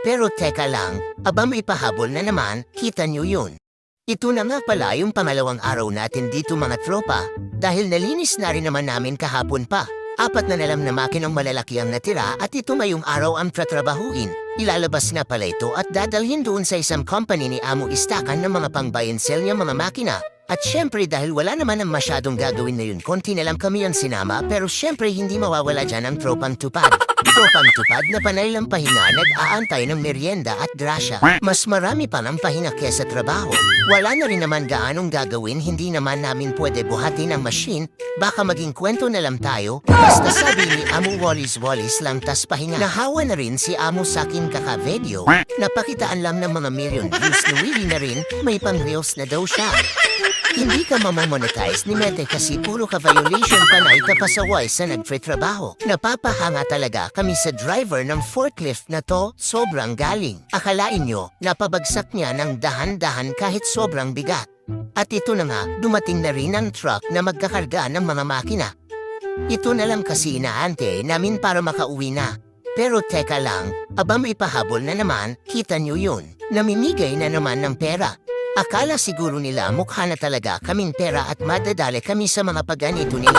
Pero teka lang, aba may pahabol na naman, kita nyo yun. Ito na nga pala yung pangalawang araw natin dito mga tropa, dahil nalinis na rin naman namin kahapon pa. 4 na nalang na makinang malalaki ang natira at ito ngayong araw ang tatrabahuin. Ilalabas na pala ito at dadalhin doon sa isang company ni Amo Istakan ng mga pang-buy and sell niya mga makina. At syempre dahil wala naman ang masyadong gagawin na yun, konti na lang kami ang sinama pero syempre hindi mawawala dyan ang tropang tupad. Tropang tupad na panay lang pahinga nag-aantay ng merienda at grasya. Mas marami pa ng pahinga kesa trabaho. Wala na rin naman gaanong gagawin, hindi naman namin pwede buhatin ang machine. Baka maging kwento na lang tayo. Basta sabi ni Amo Wallis lang tas pahinga. Nahawa na rin si Amo sakin kaka-video. Napakitaan lang ng mga million views na Willie na rin, may pang-reels na daw siya. Hindi ka mamamonetize ni Mete kasi puro ka-violation panay kapasaway sa nagtre-trabaho. Napapahanga talaga kami sa driver ng forklift na to, sobrang galing. Akalain nyo, napabagsak niya ng dahan-dahan kahit sobrang bigat. At ito na nga, dumating na rin ang truck na magkakarga ng mga makina. Ito na lang kasi inaante namin para makauwi na. Pero teka lang, aba may pahabol na naman, kita nyo yun. Namimigay na naman ng pera. Akala siguro nila mukha na talaga kaming pera at madadali kami sa mga pagganito nila.